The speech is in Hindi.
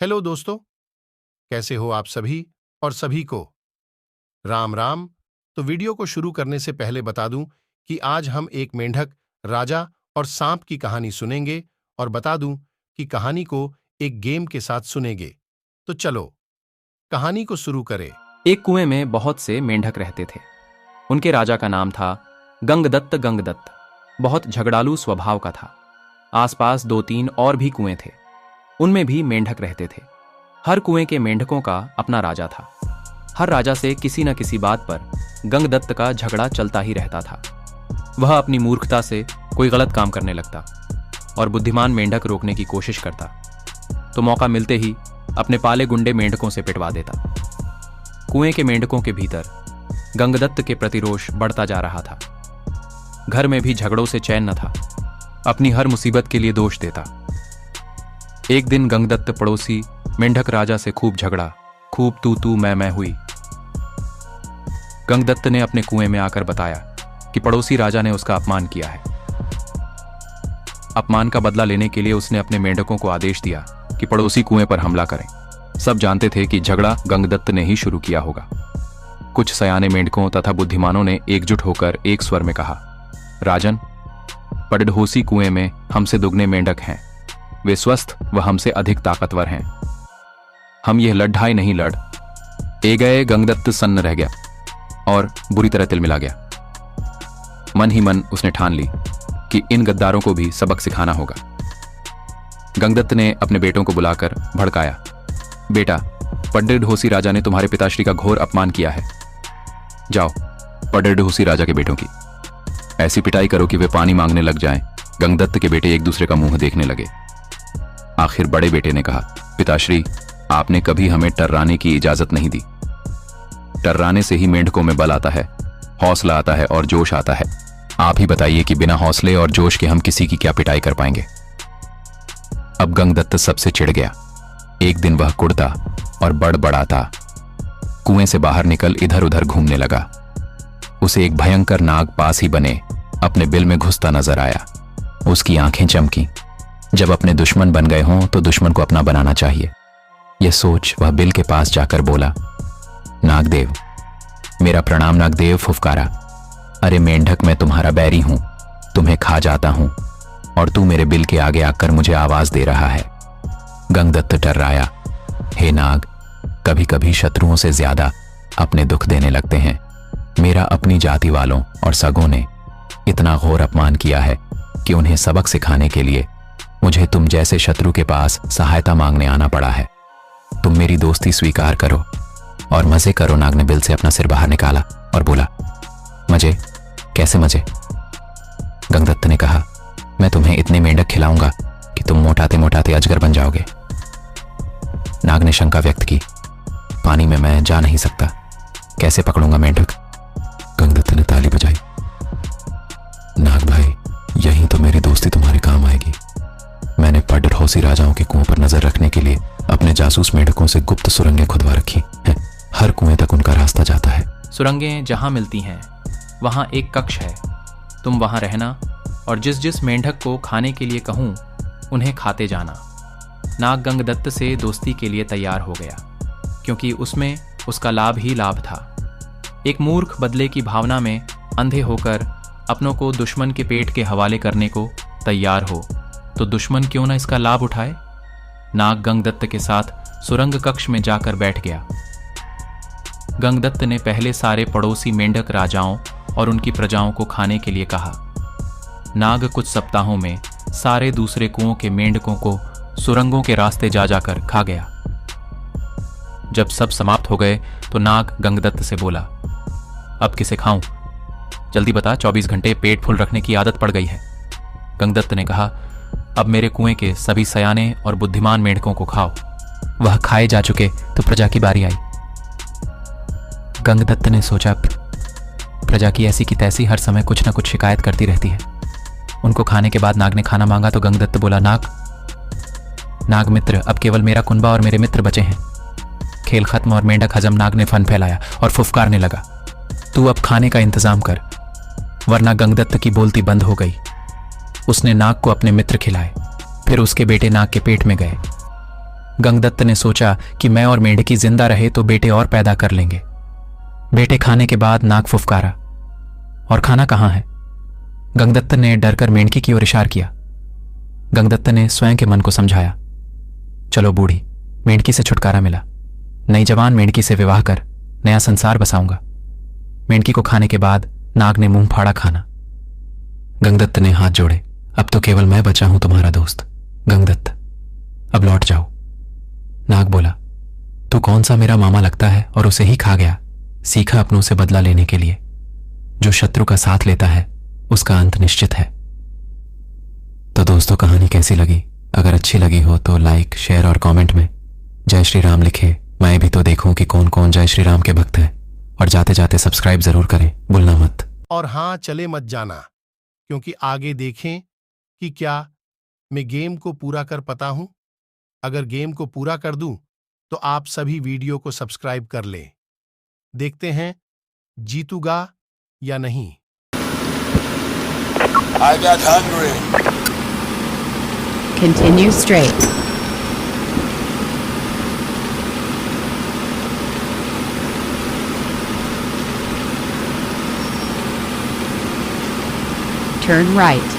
हेलो दोस्तों, कैसे हो आप सभी और सभी को राम राम। तो वीडियो को शुरू करने से पहले बता दूं कि आज हम एक मेंढक, राजा और सांप की कहानी सुनेंगे और बता दूं कि कहानी को एक गेम के साथ सुनेंगे। तो चलो कहानी को शुरू करें। एक कुएं में बहुत से मेंढक रहते थे। उनके राजा का नाम था गंगदत्त। गंगदत्त बहुत झगड़ालू स्वभाव का था। आसपास 2-3 और भी कुएं थे, उनमें भी मेंढक रहते थे। हर कुएं के मेंढकों का अपना राजा था। हर राजा से किसी न किसी बात पर गंगदत्त का झगड़ा चलता ही रहता था। वह अपनी मूर्खता से कोई गलत काम करने लगता और बुद्धिमान मेंढक रोकने की कोशिश करता तो मौका मिलते ही अपने पाले गुंडे मेंढकों से पिटवा देता। कुएं के मेंढकों के भीतर गंगदत्त के प्रतिरोष बढ़ता जा रहा था। घर में भी झगड़ों से चैन न था। अपनी हर मुसीबत के लिए दोष देता। एक दिन गंगदत्त पड़ोसी मेंढक राजा से खूब झगड़ा, खूब तू मैं हुई। गंगदत्त ने अपने कुएं में आकर बताया कि पड़ोसी राजा ने उसका अपमान किया है। अपमान का बदला लेने के लिए उसने अपने मेंढकों को आदेश दिया कि पड़ोसी कुएं पर हमला करें। सब जानते थे कि झगड़ा गंगदत्त ने ही शुरू किया होगा। कुछ सयाने मेंढकों तथा बुद्धिमानों ने एकजुट होकर एक स्वर में कहा, राजन, पडढोसी कुएं में हमसे दुगने मेंढक हैं। वे स्वस्थ व हमसे अधिक ताकतवर हैं। हम यह लड़ाई नहीं लड़। ए गए गंगदत्त सन्न रह गया और बुरी तरह तिलमिला गया। मन ही मन उसने ठान ली कि इन गद्दारों को भी सबक सिखाना होगा। गंगदत्त ने अपने बेटों को बुलाकर भड़काया, बेटा, पडढोसी राजा ने तुम्हारे पिताश्री का घोर अपमान किया है। जाओ पडढोसी राजा के बेटों की ऐसी पिटाई करो कि वे पानी मांगने लग जाएं। गंगदत्त के बेटे एक दूसरे का मुंह देखने लगे। आखिर बड़े बेटे ने कहा, पिताश्री, आपने कभी हमें टर्राने की इजाजत नहीं दी। टर्राने से ही मेंढकों में बल आता है, हौसला आता है और जोश आता है। आप ही बताइए कि बिना हौसले और जोश के हम किसी की क्या पिटाई कर पाएंगे। अब गंगदत्त सबसे चिढ़ गया। एक दिन वह कुड़ता और बड़बड़ाता कुएं से बाहर निकल इधर उधर घूमने लगा। उसे एक भयंकर नाग पास ही बने अपने बिल में घुसता नजर आया। उसकी आंखें चमकी। जब अपने दुश्मन बन गए हों तो दुश्मन को अपना बनाना चाहिए। यह सोच वह बिल के पास जाकर बोला, नागदेव, मेरा प्रणाम। नागदेव फुफकारा, अरे मेंढक, मैं तुम्हारा बैरी हूं, तुम्हें खा जाता हूं और तू मेरे बिल के आगे आकर मुझे आवाज दे रहा है। गंगदत्त टर्राया, हे नाग, कभी कभी शत्रुओं से ज्यादा अपने दुख देने लगते हैं। मेरा अपनी जाति वालों और सगों ने इतना घोर अपमान किया है कि उन्हें सबक सिखाने के लिए मुझे तुम जैसे शत्रु के पास सहायता मांगने आना पड़ा है। तुम मेरी दोस्ती स्वीकार करो और मजे करो। नाग ने बिल से अपना सिर बाहर निकाला और बोला, मजे? कैसे मजे? गंगदत्त ने कहा, मैं तुम्हें इतने मेंढक खिलाऊंगा कि तुम मोटाते मोटाते अजगर बन जाओगे। नाग ने शंका व्यक्त की, पानी में मैं जा नहीं सकता, कैसे पकड़ूंगा मेंढक? गंगदत्त ने ताली बजाई, नाग भाई, यही तो मेरी दोस्ती तुम्हारे काम आएगी। मैंने पडढोसी राजाओं के कुओं पर नजर रखने के लिए अपने जासूस मेंढकों से गुप्त सुरंगें खुदवा रखी हैं। हर कुएं तक उनका रास्ता जाता है। सुरंगें जहां मिलती हैं वहां एक कक्ष है। तुम वहां रहना और जिस जिस मेंढक को खाने के लिए कहूं उन्हें खाते जाना। नाग गंगदत्त से दोस्ती के लिए तैयार हो गया क्योंकि उसमें उसका लाभ ही लाभ था। एक मूर्ख बदले की भावना में अंधे होकर अपनों को दुश्मन के पेट के हवाले करने को तैयार हो तो दुश्मन क्यों न इसका लाभ उठाए। नाग गंगदत्त के साथ सुरंग कक्ष में जाकर बैठ गया। गंगदत्त ने पहले सारे पड़ोसी मेंढक राजाओं और उनकी प्रजाओं को खाने के लिए कहा। नाग कुछ सप्ताहों में सारे दूसरे कुओं के मेंढकों को सुरंगों के रास्ते जा जाकर खा गया। जब सब समाप्त हो गए तो नाग गंगदत्त से बोला, अब किसे खाऊं? जल्दी बता, 24 घंटे पेट फुल रखने की आदत पड़ गई है। गंगदत्त ने कहा, अब मेरे कुएं के सभी सयाने और बुद्धिमान मेंढकों को खाओ। वह खाए जा चुके तो प्रजा की बारी आई। गंगदत्त ने सोचा, प्रजा की ऐसी की तैसी हर समय कुछ न कुछ शिकायत करती रहती है। उनको खाने के बाद नाग ने खाना मांगा तो गंगदत्त बोला, नाग मित्र, अब केवल मेरा कुनबा और मेरे मित्र बचे हैं। खेल खत्म और मेंढक हजम। नाग ने फन फैलाया और फुफकारने लगा, तू अब खाने का इंतजाम कर, वरना गंगदत्त की बोलती बंद हो गई। उसने नाग को अपने मित्र खिलाए, फिर उसके बेटे नाग के पेट में गए। गंगदत्त ने सोचा कि मैं और मेंढकी जिंदा रहे तो बेटे और पैदा कर लेंगे। बेटे खाने के बाद नाक फुफकारा, और खाना कहाँ है? गंगदत्त ने डरकर मेंढकी की ओर इशारा किया। गंगदत्त ने स्वयं के मन को समझाया, चलो बूढ़ी, मेंढकी से छुटकारा मिला, नई जवान मेंढकी से विवाह कर नया संसार बसाऊंगा। मेंढकी को खाने के बाद नाग ने मुंह फाड़ा खाना। गंगदत्त ने हाथ जोड़े, अब तो केवल मैं बचा हूं तुम्हारा दोस्त। गंगदत्त, अब लौट जाओ। नाग बोला, तू कौन सा मेरा मामा लगता है और उसे ही खा गया। सीखा अपनों से बदला लेने के लिए। जो शत्रु का साथ लेता है उसका अंत निश्चित है। तो दोस्तों, कहानी कैसी लगी? अगर अच्छी लगी हो तो लाइक, शेयर और कमेंट में जय श्री राम लिखे। मैं भी तो देखूं कि कौन कौन जय श्री राम के भक्त हैं। और जाते जाते सब्सक्राइब जरूर करें, भूलना मत। और हाँ, चले मत जाना, क्योंकि आगे देखें कि क्या मैं गेम को पूरा कर पाता हूं। अगर गेम को पूरा कर दूं तो आप सभी वीडियो को सब्सक्राइब कर लें। देखते हैं जीतूगा या नहीं। I got hungry. Continue straight. Turn right.